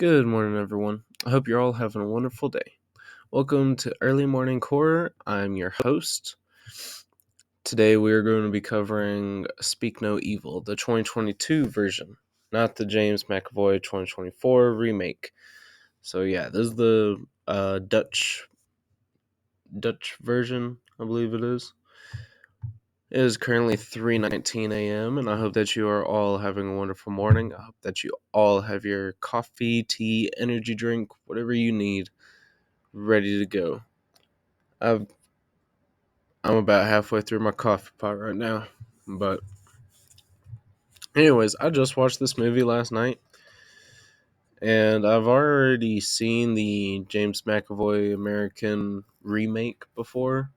Good morning, everyone. I hope you're all having a wonderful day. Welcome to Early Morning Horror. I'm your host. Today we are going to be covering Speak No Evil, the 2022 version, not the James McAvoy 2024 remake. So yeah, this is the Dutch version, I believe it is. It is currently 3:19 a.m. and I hope that you are all having a wonderful morning. I hope that you all have your coffee, tea, energy drink, whatever you need, ready to go. I'm about halfway through my coffee pot right now, but anyways, I just watched this movie last night, and I've already seen the James McAvoy American remake before.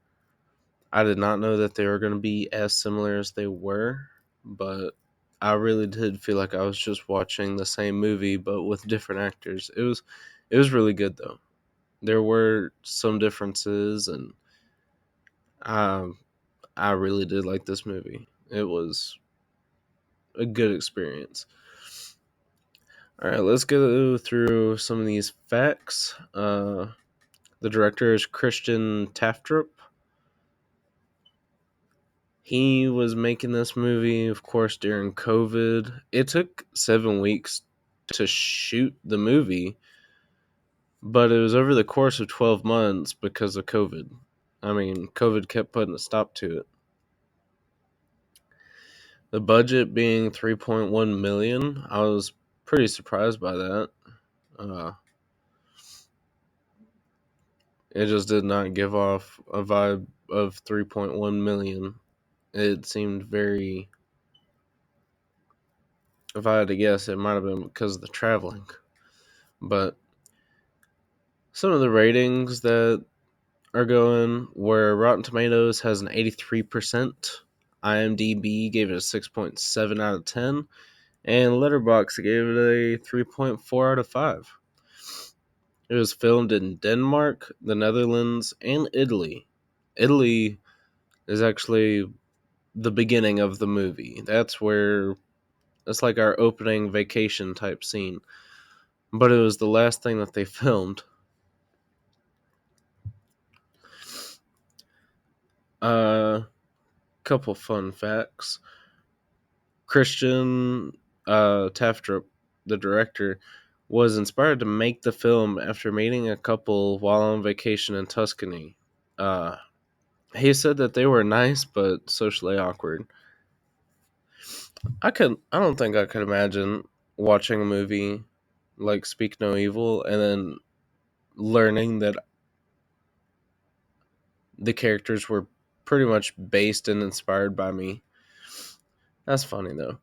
I did not know that they were going to be as similar as they were, but I really did feel like I was just watching the same movie but with different actors. It was really good though. There were some differences, and um, I really did like this movie. It was a good experience. All right, let's go through some of these facts. The director is Christian Taftrup. He was making this movie, of course, during COVID. It took 7 weeks to shoot the movie, but it was over the course of 12 months because of COVID. I mean, COVID kept putting a stop to it. The budget being 3.1 million, I was pretty surprised by that. Uh, it just did not give off a vibe of 3.1 million. It seemed very, if I had to guess, it might have been because of the traveling. But some of the ratings that are going where Rotten Tomatoes has an 83%, IMDb gave it a 6.7 out of 10, and Letterboxd gave it a 3.4 out of 5. It was filmed in Denmark, the Netherlands, and Italy. Italy is actually the beginning of the movie. That's like our opening vacation type scene. But it was the last thing that they filmed. Couple fun facts. Christian Taftrup, the director, was inspired to make the film after meeting a couple while on vacation in Tuscany. Uh, he said that they were nice but socially awkward. I don't think I could imagine watching a movie like Speak No Evil and then learning that the characters were pretty much based and inspired by me. That's funny though.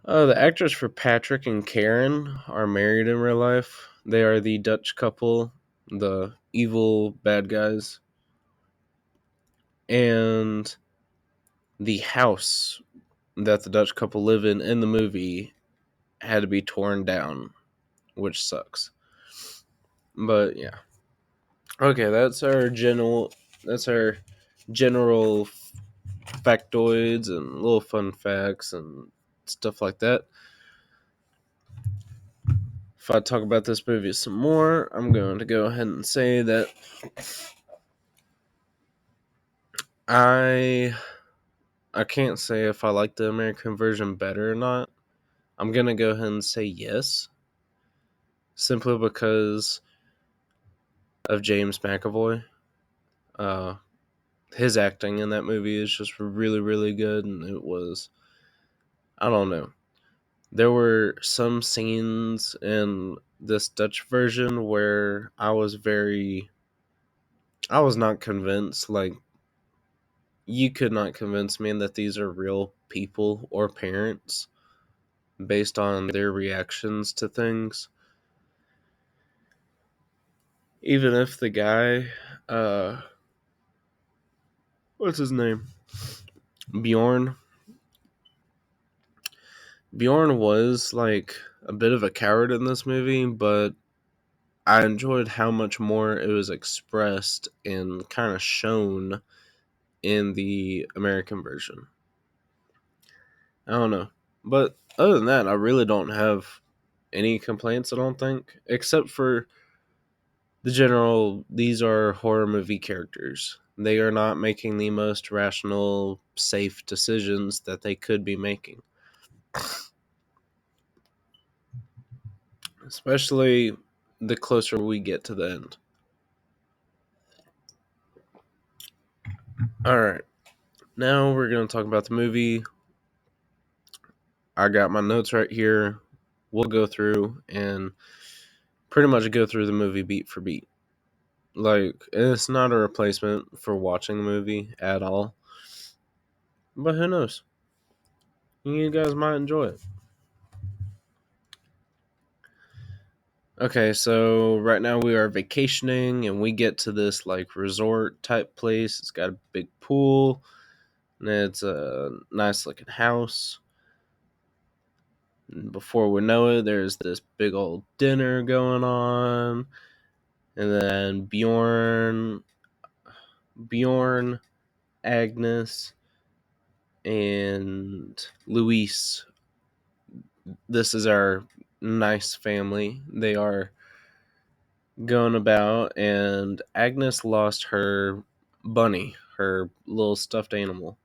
The actors for Patrick and Karen are married in real life. They are the Dutch couple, the evil bad guys. And the house that the Dutch couple live in the movie had to be torn down, which sucks. But yeah. Okay, that's our general factoids and little fun facts and stuff like that. If I talk about this movie some more, I'm going to go ahead and say that I I can't say if I like the American version better or not. I'm going to go ahead and say yes, simply because of James McAvoy. Uh, his acting in that movie is just really, really good, and I don't know. There were some scenes in this Dutch version where I was not convinced. Like, you could not convince me that these are real people or parents based on their reactions to things. Even if the guy, uh, what's his name? Bjorn. Bjorn was like a bit of a coward in this movie, but I enjoyed how much more it was expressed and kind of shown in the American version. I don't know. But other than that, I really don't have any complaints, I don't think, except for the general. These are horror movie characters. They are not making the most rational, safe decisions that they could be making. Especially the closer we get to the end. Alright, now we're going to talk about the movie. I got my notes right here. We'll go through and pretty much go through the movie beat for beat. Like, it's not a replacement for watching the movie at all. But who knows? You guys might enjoy it. Okay, so right now we are vacationing and we get to this like resort type place. It's got a big pool and it's a nice looking house. And before we know it, there's this big old dinner going on. And then Bjorn, Agnes, and Luis. This is our nice family. They are going about, and Agnes lost her bunny, her little stuffed animal.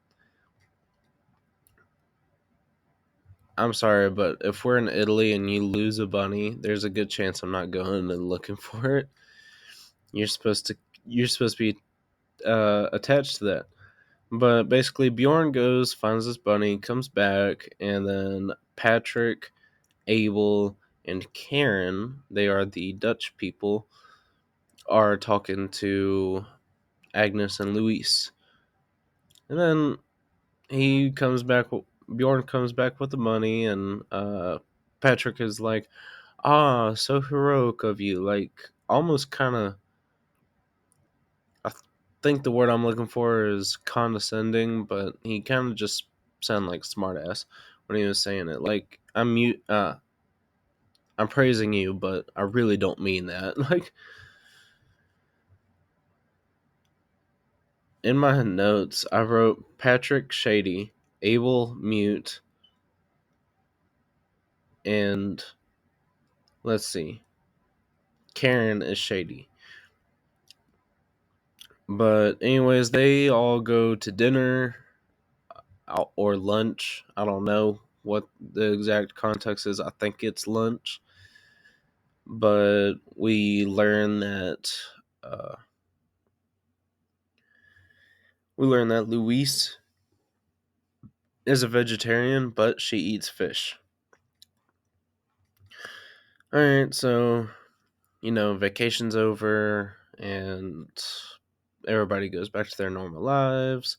I'm sorry, but if we're in Italy and you lose a bunny, there's a good chance I'm not going and looking for it. You're supposed to be attached to that. But basically, Bjorn goes, finds this bunny, comes back, and then Patrick, Abel, and Karen, they are the Dutch people, are talking to Agnes and Luis. And then he comes back, Bjorn comes back with the money, and Patrick is like, ah, so heroic of you. Like, almost kind of, I think the word I'm looking for is condescending, but he kind of just sounded like smartass when he was saying it. Like, I'm praising you, but I really don't mean that. Like, in my notes, I wrote Patrick shady, Abel mute, and let's see, Karen is shady. But anyways, they all go to dinner or lunch. I don't know what the exact context is. I think it's lunch. But we learn that uh, Louise is a vegetarian, but she eats fish. All right, so vacation's over and everybody goes back to their normal lives.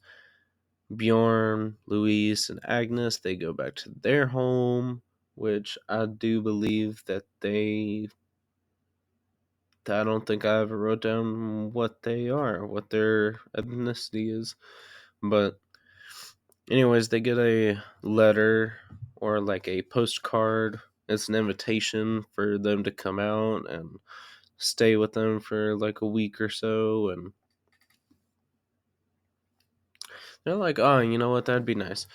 Bjorn, Louise, and Agnes, they go back to their home, which I do believe that I don't think I ever wrote down what they are, what their ethnicity is. But, anyways, they get a letter or like a postcard. It's an invitation for them to come out and stay with them for like a week or so. And they're like, oh, you know what? That'd be nice.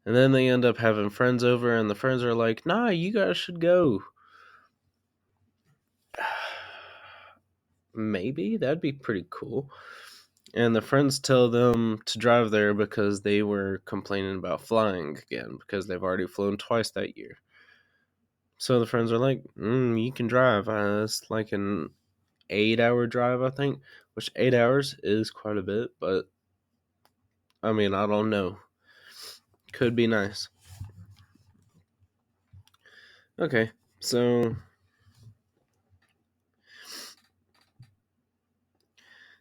And then they end up having friends over, and the friends are like, nah, you guys should go. Maybe that'd be pretty cool. And the friends tell them to drive there because they were complaining about flying again because they've already flown twice that year. So the friends are like, you can drive. It's like an 8-hour drive, I think, which 8 hours is quite a bit, but I mean, I don't know. Could be nice. Okay, so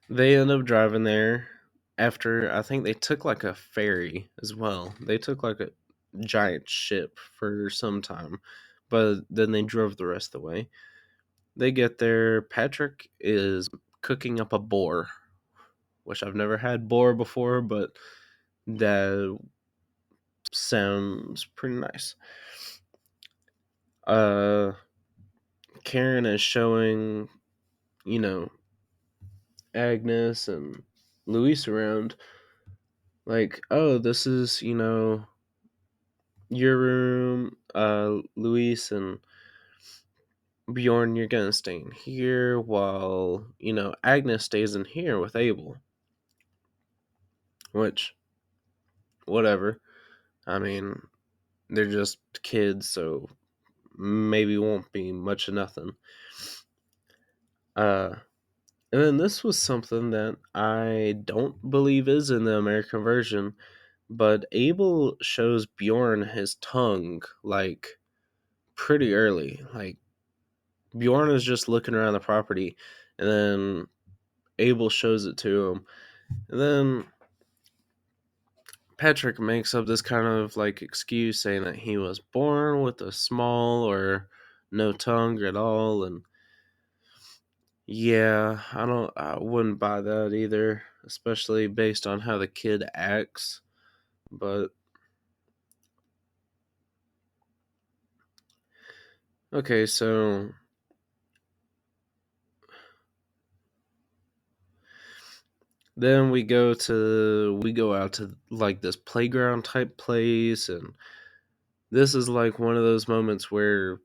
they end up driving there after I think they took like a ferry as well. They took like a giant ship for some time, but then they drove the rest of the way. They get there. Patrick is cooking up a boar, which I've never had boar before, but that sounds pretty nice. Uh, Karen is showing, you know, Agnes and Luis around, like, oh, this is, your room, Luis, and Bjorn, you're gonna stay in here while, Agnes stays in here with Abel. Which, whatever. I mean, they're just kids, so maybe won't be much of nothing. Uh, and then this was something that I don't believe is in the American version, but Abel shows Bjorn his tongue, like, pretty early. Like, Bjorn is just looking around the property, and then Abel shows it to him. And then Patrick makes up this kind of like excuse saying that he was born with a small or no tongue at all, and yeah, I wouldn't buy that either, especially based on how the kid acts. But okay, so then we go out to like this playground type place, and this is like one of those moments where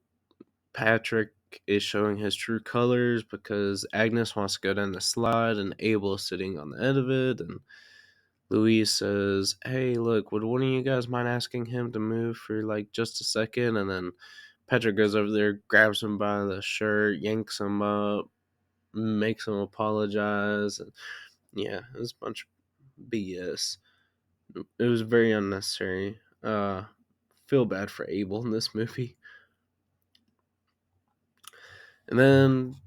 Patrick is showing his true colors because Agnes wants to go down the slide and Abel is sitting on the end of it, and Louise says, "Hey, look, would one of you guys mind asking him to move for like just a second?" And then Patrick goes over there, grabs him by the shirt, yanks him up, makes him apologize. And yeah, it was a bunch of BS. It was very unnecessary. Feel bad for Abel in this movie. And then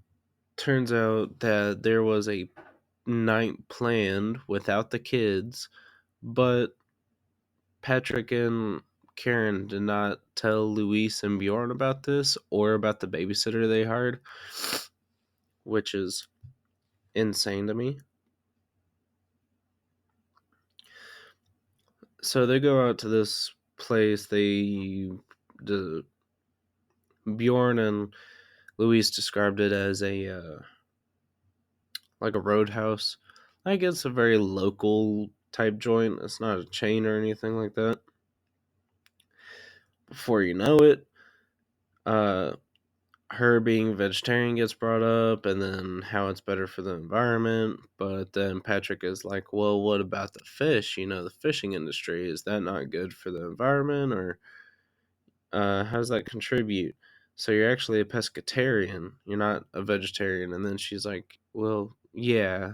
turns out that there was a night planned without the kids, but Patrick and Karen did not tell Luis and Bjorn about this or about the babysitter they hired, which is insane to me. So they go out to this place. Bjorn and Luis described it as a like a roadhouse. Like it's a very local type joint. It's not a chain or anything like that. Before you know it, uh, her being vegetarian gets brought up, and then how it's better for the environment. But then Patrick is like, well, what about the fish? The fishing industry, is that not good for the environment, or how does that contribute? So you're actually a pescatarian, you're not a vegetarian. And then she's like, well, yeah.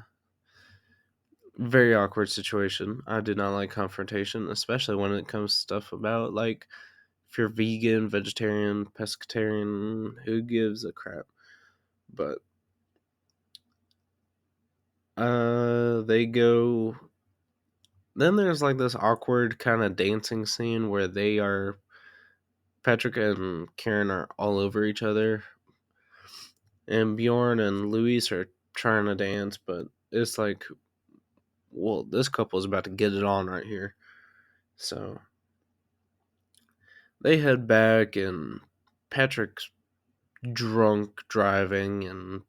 Very awkward situation. I do not like confrontation, especially when it comes to stuff about like if you're vegan, vegetarian, pescatarian, who gives a crap? But they go. Then there's like this awkward kind of dancing scene where Patrick and Karen are all over each other, and Bjorn and Luis are trying to dance, but it's like, well, this couple is about to get it on right here. So they head back, and Patrick's drunk driving and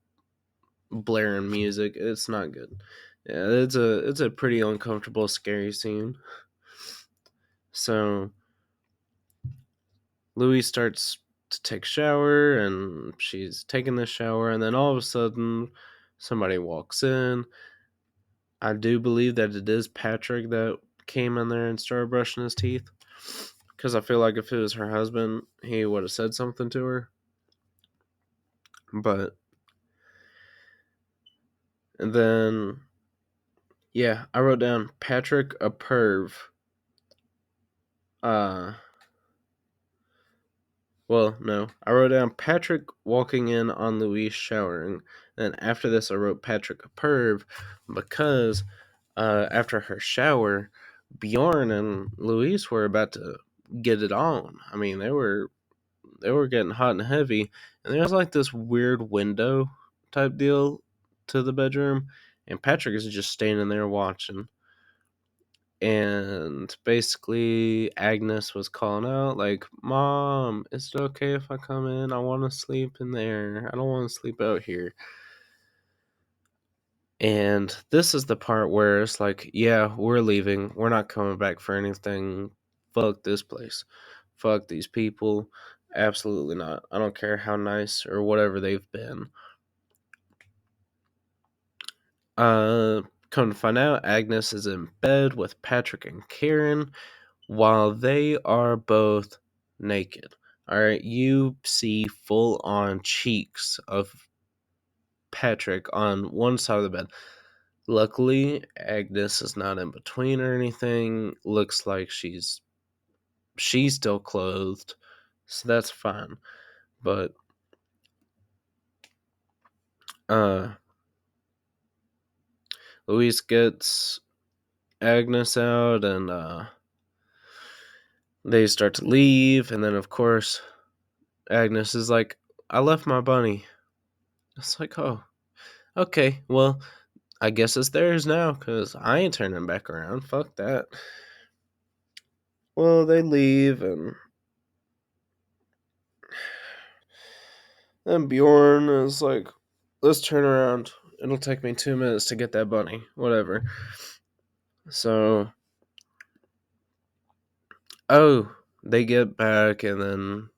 blaring music. It's not good. Yeah, it's a pretty uncomfortable, scary scene. So Louis starts to take a shower, and she's taking the shower, and then all of a sudden somebody walks in. I do believe that it is Patrick that came in there and started brushing his teeth, because I feel like if it was her husband, he would have said something to her. But and then yeah, I wrote down Patrick a perv. Uh Well, no. I wrote down Patrick walking in on Louise showering. Then after this, I wrote Patrick a perv because after her shower, Bjorn and Louise were about to get it on. I mean, they were getting hot and heavy, and there was like this weird window type deal to the bedroom, and Patrick is just standing there watching. And basically Agnes was calling out like, "Mom, is it okay if I come in? I want to sleep in there. I don't want to sleep out here." And this is the part where it's like, yeah, we're leaving. We're not coming back for anything. Fuck this place. Fuck these people. Absolutely not. I don't care how nice or whatever they've been. Uh, Come to find out, Agnes is in bed with Patrick and Karen while they are both naked. All right, you see full on cheeks of Patrick on one side of the bed. Luckily, Agnes is not in between or anything. Looks like she's still clothed, so that's fine. But uh, Luis gets Agnes out, and they start to leave, and then of course Agnes is like, "I left my bunny." It's like, oh, okay, well, I guess it's theirs now, because I ain't turning back around. Fuck that. Well, they leave, and then Bjorn is like, let's turn around. It'll take me 2 minutes to get that bunny. Whatever. So, oh, they get back, and then,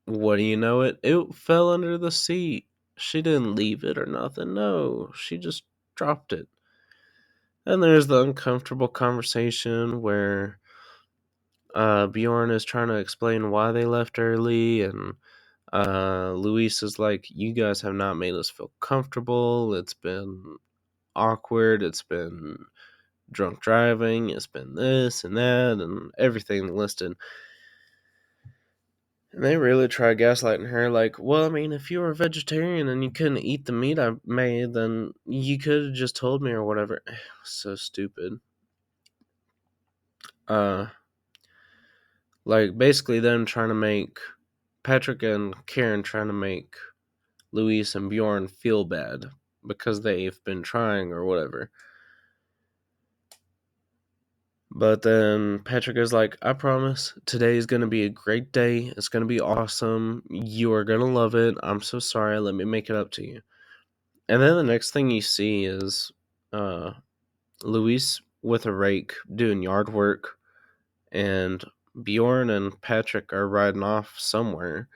what do you know it fell under the seat. She didn't leave it or nothing. No, she just dropped it. And there's the uncomfortable conversation where Bjorn is trying to explain why they left early, and Luis is like, "You guys have not made us feel comfortable. It's been awkward. It's been drunk driving. It's been this and that, and everything listed." And they really try gaslighting her, like, "Well, I mean, if you were a vegetarian and you couldn't eat the meat I made, then you could have just told me or whatever." So stupid. Uh, like, basically them trying to make Patrick and Karen trying to make Luis and Bjorn feel bad because they've been trying or whatever. But then Patrick is like, "I promise, today is going to be a great day. It's going to be awesome. You are going to love it. I'm so sorry. Let me make it up to you." And then the next thing you see is uh, Luis with a rake doing yard work, and Bjorn and Patrick are riding off somewhere.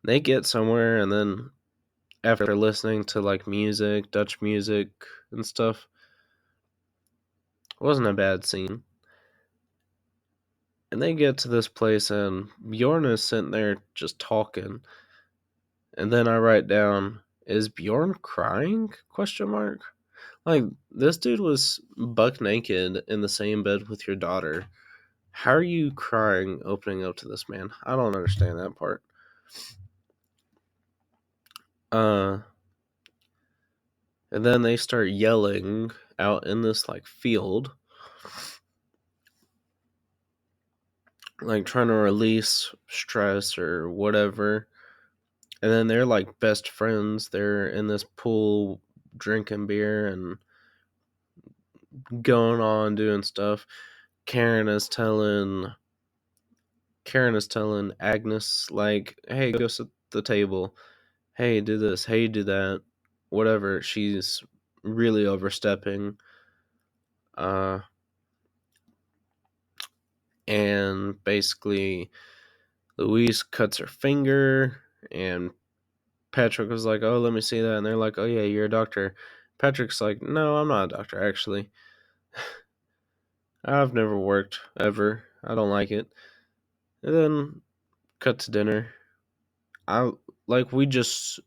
They get somewhere, and then after listening to like music, Dutch music and stuff, it wasn't a bad scene. And they get to this place, and Bjorn is sitting there just talking. And then I write down, "Is Bjorn crying?" Question mark. Like, this dude was buck naked in the same bed with your daughter. How are you crying opening up to this man? I don't understand that part. Uh, and then they start yelling out in this like field, like trying to release stress or whatever. And then they're like best friends. They're in this pool drinking beer and going on doing stuff. Karen is telling Agnes, like, "Hey, go sit at the table. Hey, do this. Hey, do that." Whatever. She's really overstepping. Uh and basically Louise cuts her finger, and Patrick was like, "Oh, let me see that." And they're like, "Oh yeah, you're a doctor." Patrick's like, "No, I'm not a doctor actually. I've never worked ever. I don't like it." And then cut to dinner. I like we just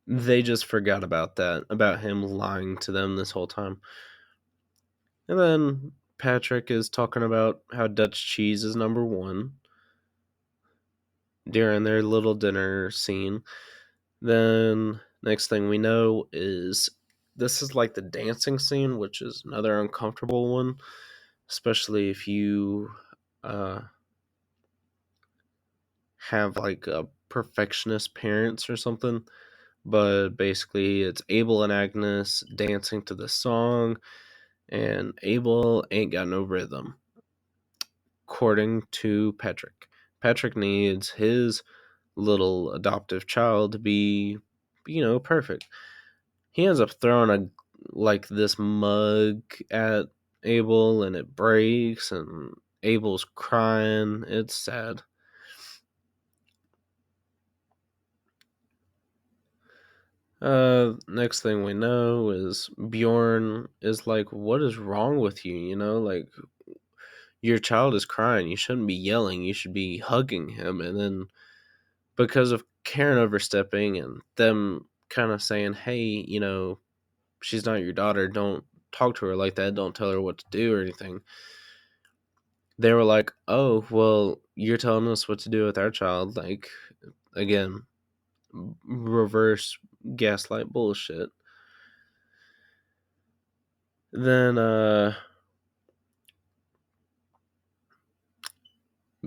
they just forgot about that, about him lying to them this whole time. And then Patrick is talking about how Dutch cheese is number one during their little dinner scene. Then next thing we know is this is like the dancing scene, which is another uncomfortable one, especially if you uh, have like a perfectionist parents or something. But basically, it's Abel and Agnes dancing to the song, and Abel ain't got no rhythm, according to Patrick. Patrick needs his little adoptive child to be, perfect. He ends up throwing this mug at Abel, and it breaks, and Abel's crying. It's sad. Next thing we know is Bjorn is like, "What is wrong with you? You know, like your child is crying. You shouldn't be yelling. You should be hugging him." And then because of Karen overstepping and them kind of saying, "Hey, you know, she's not your daughter. Don't talk to her like that. Don't tell her what to do or anything." They were like, "Oh, well, you're telling us what to do with our child." Like, again, reverse gaslight bullshit. Then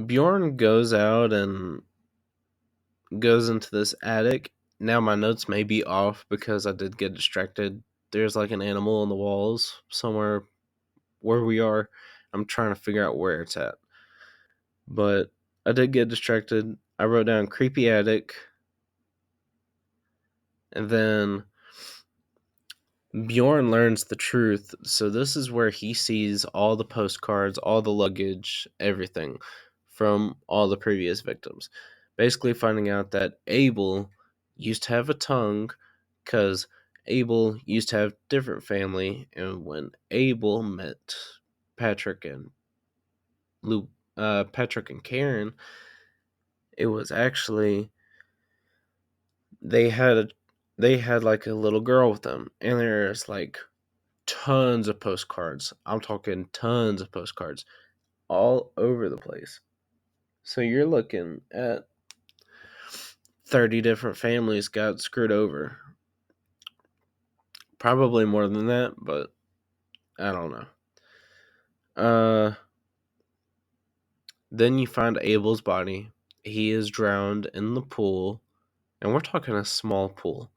Bjorn goes out and goes into this attic. Now my notes may be off because I did get distracted. There's like an animal on the walls somewhere where we are. I'm trying to figure out where it's at. But I did get distracted. I wrote down creepy attic, and then Bjorn learns the truth. So this is where he sees all the postcards, all the luggage, everything from all the previous victims. Basically finding out that Abel used to have a tongue because Abel used to have different family, and when Abel met Patrick and Lou, Patrick and Karen, it was actually they had a, they had like a little girl with them, and there's like tons of postcards. I'm talking tons of postcards all over the place. So you're looking at 30 different families got screwed over. Probably more than that, but I don't know. Then you find Abel's body. He is drowned in the pool, and we're talking a small pool,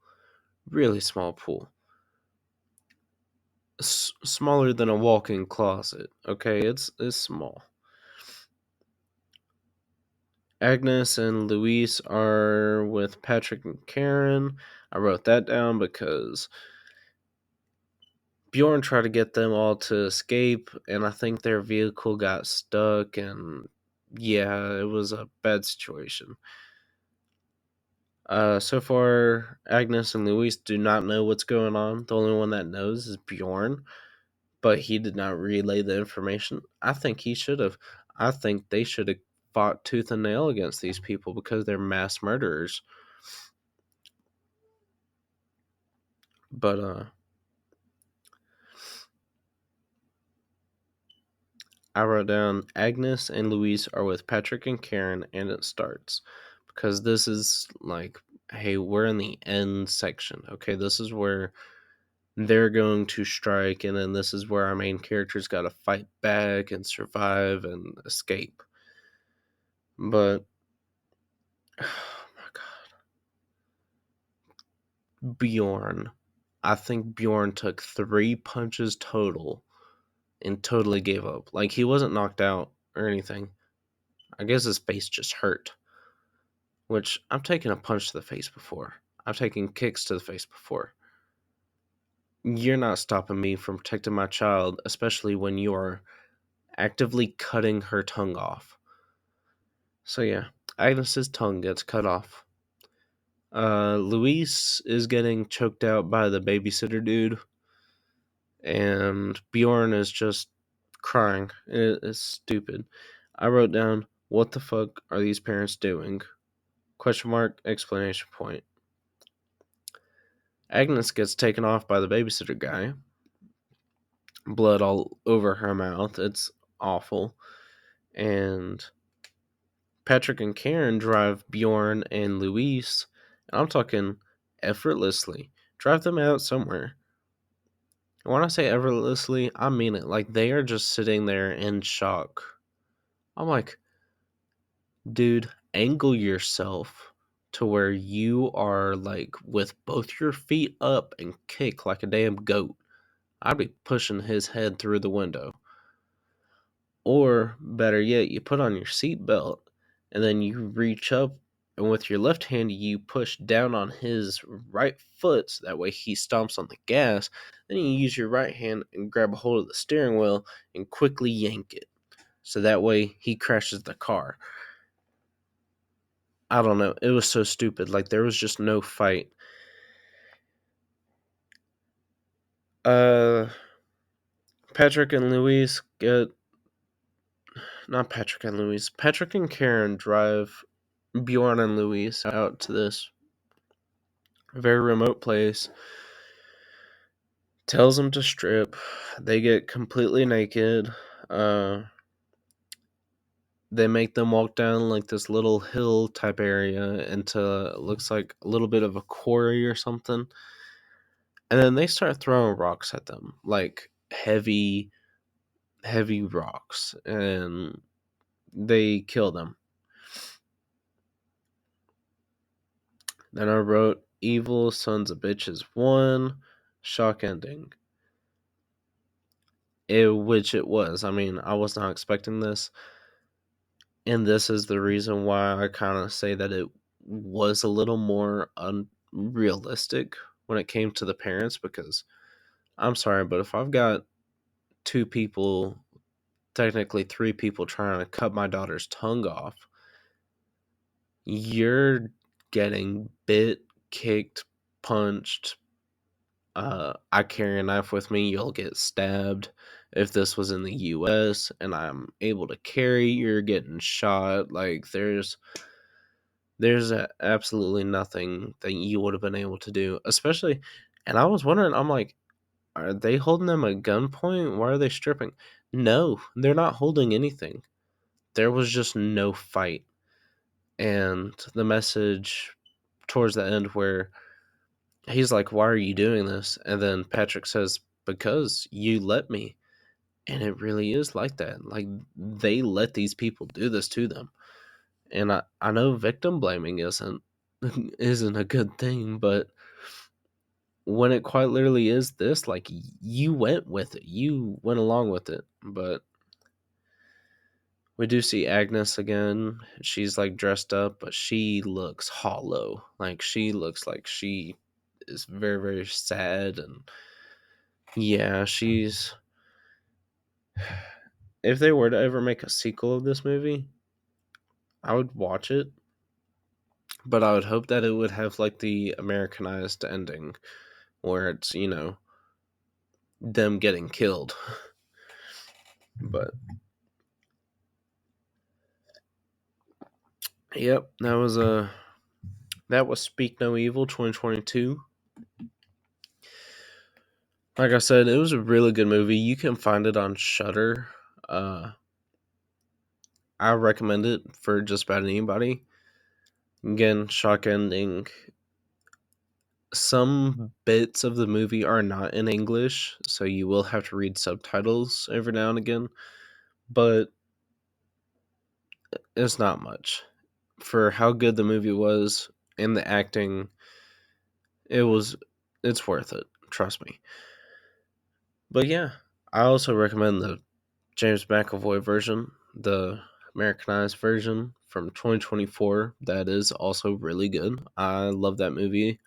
really small pool. Smaller than a walk-in closet. Okay, it's small. Agnes and Luis are with Patrick and Karen. I wrote that down because Bjorn tried to get them all to escape, and I think their vehicle got stuck, and yeah, it was a bad situation. So far, Agnes and Luis do not know what's going on. The only one that knows is Bjorn, but he did not relay the information. I think he should have. I think they should have fought tooth and nail against these people because they're mass murderers. But I wrote down Agnes and Louise are with Patrick and Karen, and it starts because this is like, hey, we're in the end section. Okay, this is where they're going to strike, and then this is where our main characters got to fight back and survive and escape. But oh my god, Bjorn. I think Bjorn took 3 punches total and totally gave up. Like, he wasn't knocked out or anything. I guess his face just hurt. Which I've taken a punch to the face before. I've taken kicks to the face before. You're not stopping me from protecting my child, especially when you are actively cutting her tongue off. So yeah, Agnes's tongue gets cut off. Luis is getting choked out by the babysitter dude, and Bjorn is just crying. It's stupid. I wrote down, "What the fuck are these parents doing?" Question mark, explanation point. Agnes gets taken off by the babysitter guy. Blood all over her mouth. It's awful. And Patrick and Karen drive Bjorn and Luis, and I'm talking effortlessly. Drive them out somewhere. And when I say effortlessly, I mean it. Like, they are just sitting there in shock. I'm like, dude, angle yourself to where you are like with both your feet up and kick like a damn goat. I'd be pushing his head through the window. Or better yet, you put on your seatbelt and then you reach up and with your left hand you push down on his right foot so that way he stomps on the gas. Then you use your right hand and grab a hold of the steering wheel and quickly yank it. So that way he crashes the car. I don't know. It was so stupid. Like, there was just no fight. Uh, Patrick and Louise get not Patrick and Louise. Patrick and Karen drive Bjorn and Louise out to this very remote place. Tells them to strip. They get completely naked. Uh, they make them walk down like this little hill type area into looks like a little bit of a quarry or something. And then they start throwing rocks at them, like heavy rocks, and they kill them. Then I wrote Evil Sons of Bitches 1, shock ending. Which it was. I mean, I was not expecting this. And this is the reason why I kind of say that it was a little more unrealistic when it came to the parents, because I'm sorry, but if I've got two people, technically three people, trying to cut my daughter's tongue off, you're getting bit, kicked, punched. I carry a knife with me, you'll get stabbed. If this was in the US and I'm able to carry, you're getting shot. Like, there's absolutely nothing that you would have been able to do, especially. And I was wondering, I'm like, are they holding them at gunpoint? Why are they stripping? No, they're not holding anything. There was just no fight. And the message towards the end where he's like, why are you doing this? And then Patrick says, because you let me. And it really is like that. Like, they let these people do this to them. And I know victim blaming isn't a good thing, but when it quite literally is this, like, you went with it, you went along with it. But we do see Agnes again. She's like dressed up, but she looks hollow. Like, she looks like she is very, very sad. And yeah, she's, if they were to ever make a sequel of this movie, I would watch it, but I would hope that it would have like the Americanized ending where it's, them getting killed. But yep, that was Speak No Evil 2022. Like I said, it was a really good movie. You can find it on Shudder. I recommend it for just about anybody. Again, shock ending. Some bits of the movie are not in English, so you will have to read subtitles every now and again, but it's not much. For how good the movie was and the acting, it's worth it. Trust me. But yeah, I also recommend the James McAvoy version, the Americanized version from 2024. That is also really good. I love that movie.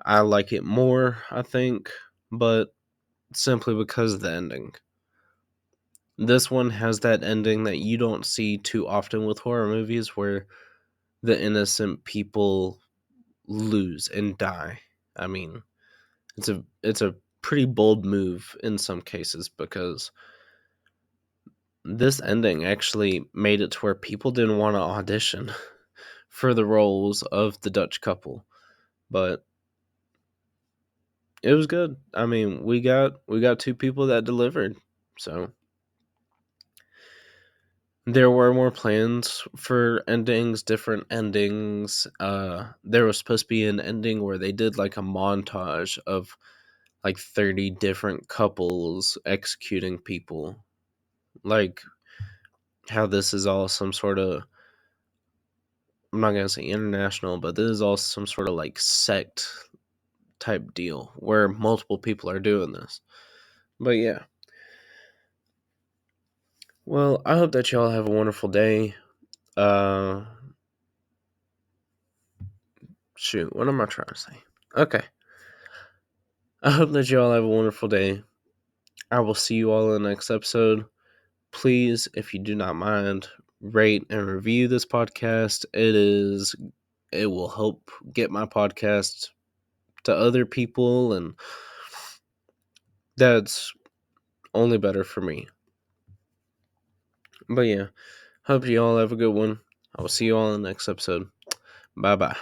I like it more, I think, but simply because of the ending. This one has that ending that you don't see too often with horror movies where the innocent people lose and die. I mean, it's a pretty bold move in some cases, because this ending actually made it to where people didn't want to audition for the roles of the Dutch couple. But it was good. I mean, we got two people that delivered. So there were more plans for endings, different endings. There was supposed to be an ending where they did like a montage of like 30 different couples executing people. Like, how this is all some sort of, I'm not gonna say international, but this is all some sort of like sect type deal where multiple people are doing this. But yeah. Well, I hope that y'all have a wonderful day. Uh Shoot, what am I trying to say? Okay. I hope that y'all have a wonderful day. I will see you all in the next episode. Please, if you do not mind, rate and review this podcast. It will help get my podcast to other people, and That's only better for me. But yeah, hope you all have a good one. I will see you all in the next episode. Bye bye.